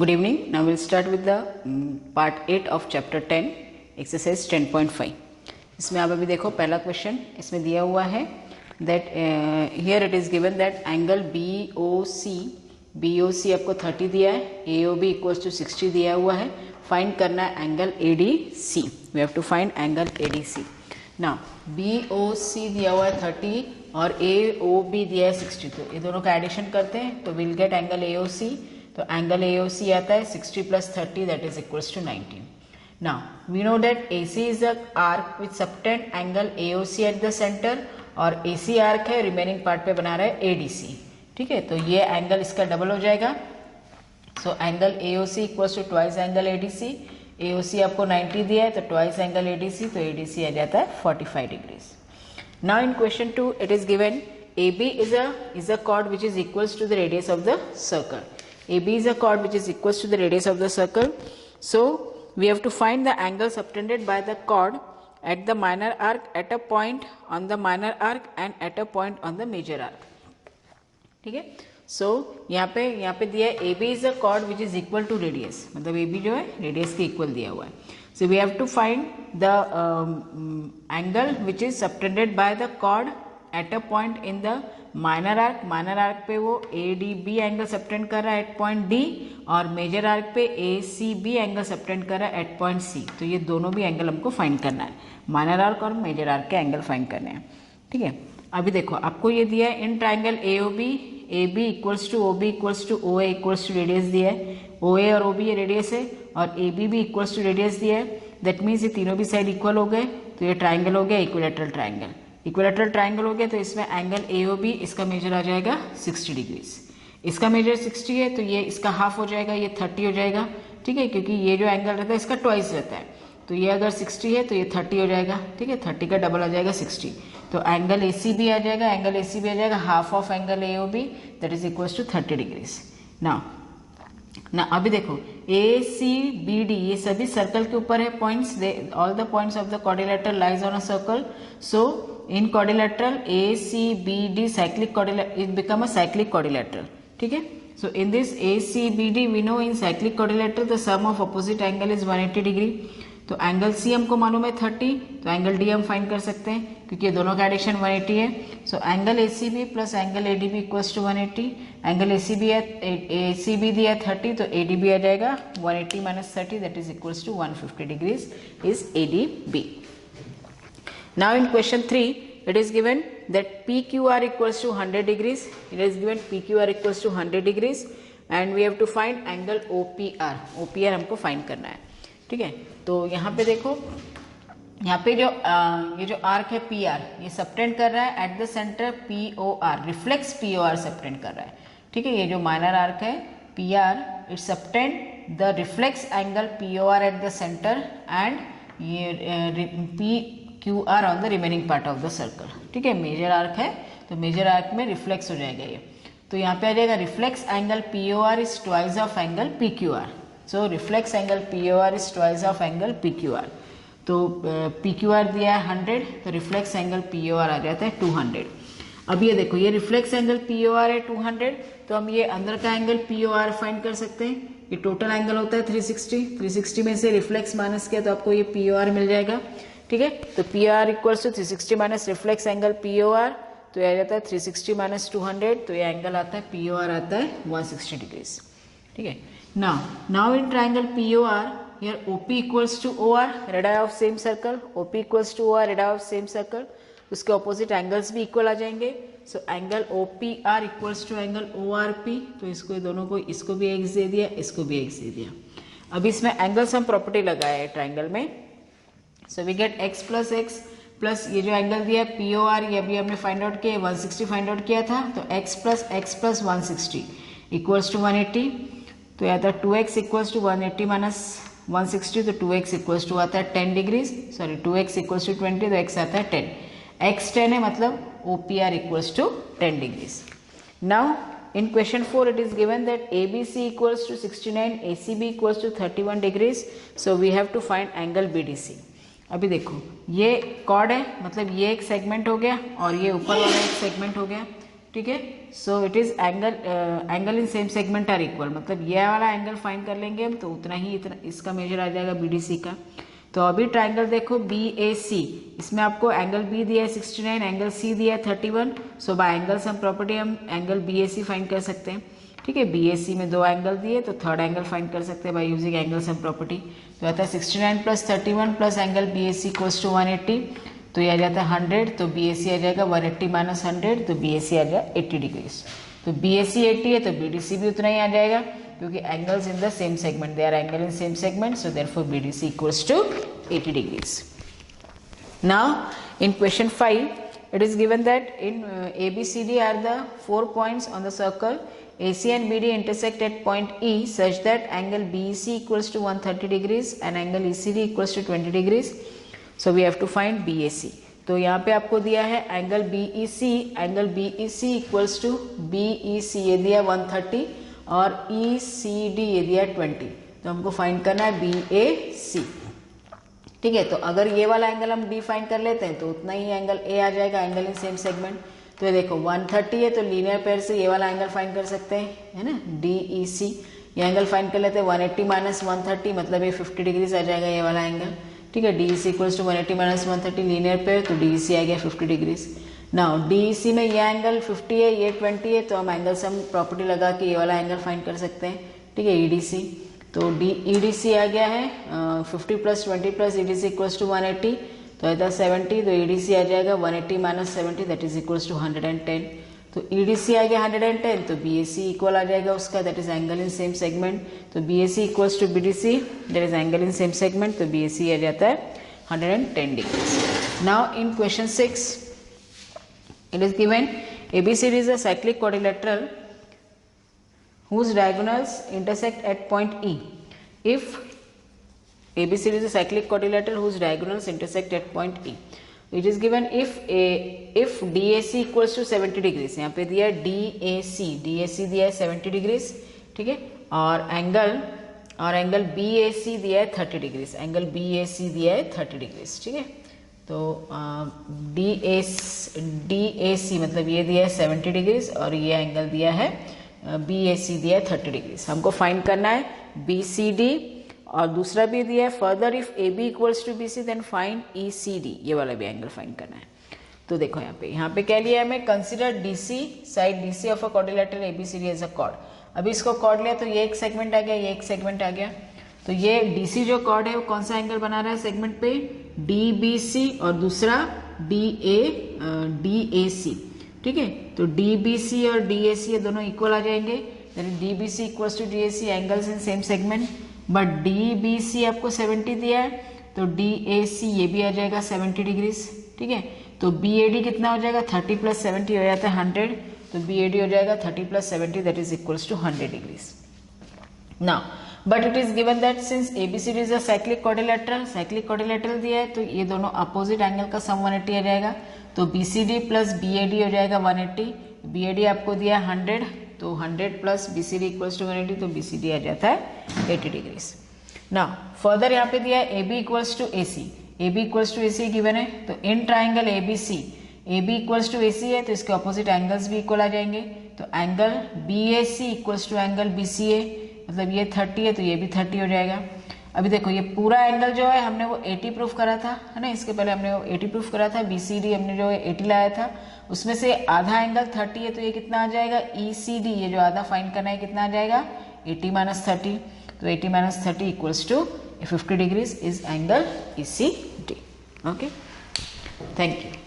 Good evening. Now we'll start with the part 8 of chapter 10 exercise 10.5. इसमें आप अभी देखो पहला क्वेश्चन इसमें दिया हुआ है that here it is given that angle BOC आपको 30 दिया है, AOB equals to 60 दिया हुआ है, फाइंड करना है angle ADC. We have to find angle ADC. Now BOC दिया हुआ है 30 और AOB दिया है 60, तो ये दोनों का एडिशन करते हैं तो विल गेट एंगल AOC. तो एंगल AOC आता है 60 plus 30 that is equals to 19. Now we know that AC is a arc with subtend angle AOC at the center और AC आर्क है, रिमेनिंग पार्ट पे बना रहा है ADC. ठीक है, तो ये एंगल इसका डबल हो जाएगा. So angle AOC equals to twice angle ADC. AOC आपको 90 दिया है तो ट्वाइस एंगल ADC, तो ADC आ जाता है 45 degrees. Now in question 2 it is given AB is a chord which is equals to the radius of the circle. AB is a chord which is equals to the radius of the circle. So we have to find the angle subtended by the chord at the minor arc, at a point on the minor arc and at a point on the major arc. ठीक है, so यहाँ पे दिया है AB is a chord which is equal to radius, मतलब AB जो है radius के इक्वल दिया हुआ है. So we have to find the angle which is subtended by the chord at a point in the minor arc पे वो ADB angle subtend कर रहा है एट पॉइंट D और मेजर आर्क पे ACB एंगल सबटेंड कर रहा है एट पॉइंट C. तो ये दोनों भी एंगल हमको फाइंड करना है, माइनर आर्क और मेजर आर्क के एंगल फाइंड करने हैं. ठीक है, अभी देखो आपको ये दिया है in triangle AOB, AB equals to OB equals to OA equals to radius दिया है. OA और OB ये रेडियस है और AB भी इक्वल्स टू रेडियस दिया है. दैट मीन्स ये तीनों भी साइड इक्वल हो गए, तो ये ट्राइंगल हो गया इक्विलैटरल ट्राइंगल. इक्विलैटरल ट्राइंगल हो गया तो इसमें एंगल AOB इसका मेजर आ जाएगा 60 डिग्रीज. इसका मेजर 60 है तो ये इसका हाफ हो जाएगा, ये 30 हो जाएगा. ठीक है, क्योंकि ये जो एंगल रहता है इसका ट्वाइस रहता है, तो ये अगर 60 है तो ये 30 हो जाएगा. ठीक है, 30 का डबल आ जाएगा 60. तो एंगल ACB आ जाएगा, एंगल ACB आ जाएगा half of angle AOB, that is equals to 30 degrees. ना अभी देखो ACBD ये सभी सर्कल के ऊपर है points. All the points of the quadrilateral lies on a circle. So in quadrilateral ACBD cyclic quadrilateral it become a cyclic quadrilateral. ठीक है, so in this ACBD we know in cyclic quadrilateral the sum of opposite angle is 180 degree. तो angle C हमको मालूम है 30, तो angle D हम find कर सकते हैं क्योंकि ये दोनों का एडिशन 180 है. So angle ACB plus angle ADB equals to 180. Angle ACB दिया 30 तो ADB आ जाएगा 180 minus 30 that is equals to 150 degrees is ADB. Now in question 3 it is given that PQR equals to 100 degrees. It is given PQR equals to 100 degrees and we have to find angle OPR. OPR हमको find करना है. ठीक है, तो यहाँ पे देखो, यहाँ पे जो ये जो आर्क है PR ये सबटेंड कर रहा है at the centre POR, reflex POR subtend कर रहा है. ठीक है, ये जो माइनर आर्क है PR it subtend the reflex angle POR at the centre and ये QR on the remaining part of the circle. ठीक है, मेजर आर्क है तो मेजर आर्क में रिफ्लेक्स हो जाएगा ये, तो यहाँ पे आ जाएगा reflex angle POR is twice of angle PQR. So reflex angle POR is twice of angle PQR. तो PQR दिया है 100 तो रिफ्लेक्स एंगल POR आ जाता है 200. अब ये देखो ये रिफ्लेक्स एंगल POR है 200, तो हम ये अंदर का एंगल POR फाइंड कर सकते हैं. ये टोटल एंगल होता है 360 में से रिफ्लेक्स माइनस किया तो आपको ये POR मिल जाएगा. ठीक है, तो PR equals to 360 minus reflex angle POR, तो यह आ जाता है 360 माइनस 200, तो ये एंगल आता है POR आता है 160 डिग्रीज. ठीक है, now in triangle POR here OP equals to OR radius of same circle. OP equals to OR radius of same circle, उसके ऑपोजिट एंगल्स भी इक्वल आ जाएंगे. So angle OPR equals to angle ORP, तो इसको दोनों को, इसको भी x दे दिया, इसको भी x दे दिया. अब इसमें एंगल्स हम प्रॉपर्टी लगाए है ट्राइंगल में. So we get x plus ये जो एंगल दिया है POR ये अभी हमने फाइंड आउट किया 160 फाइंड आउट किया था, तो x प्लस 160 इक्वल्स टू 180. तो यह आता है 2x इक्वल्स टू 180 माइनस 160, तो 2x इक्वल्स टू आता है 10 degrees. Sorry 2x equals to 20 तो x आता है 10. x 10 है मतलब OPR equals to 10 degrees. Now in question 4 it is given that ABC equals to 69, ACB equals to 31 degrees. So we have to find angle BDC. अभी देखो ये cord है, मतलब ये एक सेगमेंट हो गया और ये ऊपर वाला एक सेगमेंट हो गया. ठीक है। So it is angle in same segment are equal, मतलब ये वाला एंगल फाइंड कर लेंगे हम तो उतना ही इसका मेजर आ जाएगा BDC का। तो अभी ट्राइंगल देखो BAC, इसमें आपको एंगल B दिया है 69, एंगल C दिया है 31। सो बाय एंगल सम प्रॉपर्टी हम एंगल BAC फाइंड कर सकते हैं, ठीक है। BAC में 2 एंगल दिए तो थर्ड एंगल फाइंड कर सकते हैं by using angle sum property. तो आता है 69 plus 31 plus angle BAC equals to 180, तो ये आ जाता है 100, तो BAC आ जाएगा 180 माइनस 100, तो BAC आ जाएगा 80 डिग्रीज। तो BAC 80 है तो BDC भी उतना ही आ जाएगा, क्योंकि angles in the same segment, they are angle in same segment, so therefore BDC equals to 80 degrees. Now in question 5 it is given that in ABCD are the 4 points on the circle, AC and BD intersect at point E such that angle BEC equals to 130 degrees and angle ECD equals to 20 degrees. So we have to find BAC. तो यहाँ पे आपको दिया है angle BEC equals to BEC ये दिया 130 और ECD ये दिया 20, तो हमको फाइंड करना है BAC, ठीक है। तो अगर ये वाला एंगल हम D फाइंड कर लेते हैं तो उतना ही एंगल A आ जाएगा, एंगल इन सेम सेगमेंट। तो ये देखो 130 है तो लीनियर पेयर से ये वाला एंगल फाइंड कर सकते हैं, है ना, DEC। ये एंगल फाइंड कर लेते हैं 180 माइनस 130, मतलब ये 50 डिग्रीज आ जाएगा ये वाला एंगल, ठीक है। DEC equals to 180 minus 130 linear pair, तो DEC आ गया 50 डिग्रीज। नाउ DEC में ये एंगल 50 है, ये 20 है, तो हम एंगल सम प्रॉपर्टी लगा के ये वाला एंगल फाइंड कर सकते हैं, ठीक है, EDC। तो EDC आ गया है 50 plus 20 plus EDC equals to 180, तो आता है 70, तो EDC आ जाएगा 180 minus 70 that is equals to 110। तो EDC आ गया 110, तो BAC इक्वल आ जाएगा उसका, that is angle in same segment. तो BAC equals to BDC that is angle in same segment, तो BAC आ जाता है 110 degree. Now in question 6 it is given ABCD is a cyclic quadrilateral whose diagonals intersect at point E. If ABCD is a cyclic quadrilateral whose diagonals intersect at point E, it is given if DAC equals to 70 degrees, यहाँ पे दिया DAC दिया है 70 degrees, ठीक है, और angle BAC दिया है 30 degrees, एंगल BAC दिया है 30 degrees, ठीक है। तो DAC मतलब ये दिया है 70 degrees और ये एंगल दिया है BAC दिया है 30 डिग्रीज। हमको फाइंड करना है BCD और दूसरा भी दिया है further if AB equals to BC then find ECD, ये वाला भी एंगल फाइंड करना है। तो देखो यहाँ पे क्या लिया है हमें, consider DC side DC of a quadrilateral ABCD as a chord. अभी इसको कॉर्ड लिया तो ये एक सेगमेंट आ गया, ये एक सेगमेंट आ गया। तो ये DC जो कॉर्ड है वो कौन सा एंगल बना रहा है सेगमेंट पे, DBC और दूसरा DAC, ठीक है। तो DBC और DAC ये दोनों इक्वल आ जाएंगे, DBC equals to DAC angles in same segment, but DBC आपको 70 दिया है तो DAC ये भी आ जाएगा 70 डिग्रीज, ठीक है। तो BAD कितना हो जाएगा, 30 प्लस 70 हो जाता है 100, तो BAD हो जाएगा 30 plus 70 that is equals to 100 degrees. Now but it is given that since ABCD is a cyclic quadrilateral दिया है तो ये दोनों अपोजिट एंगल का सम 180 आ जाएगा, तो BCD प्लस BAD हो जाएगा 180, BAD आपको दिया है 100, तो 100 प्लस BCD इक्वल्स टू 180, तो BCD आ जाता है 80 डिग्रीज। नाउ फर्दर यहाँ पे दिया है AB equals to AC given है, तो इन triangle AB equals to AC है तो इसके ऑपोजिट एंगल्स भी इक्वल आ जाएंगे, तो angle BAC equals to angle BCA, मतलब ये 30 है तो ये भी 30 हो जाएगा। अभी देखो ये पूरा एंगल जो है हमने वो 80 प्रूफ करा था, है ना, इसके पहले हमने वो 80 प्रूफ करा था, BCD हमने जो 80 लाया था, उसमें से आधा एंगल 30 है तो ये कितना आ जाएगा, ECD ये जो आधा फाइंड करना है कितना आ जाएगा, 80 माइनस 30, तो 80 minus 30 equals to 50 degrees is angle ECD। Okay, thank you.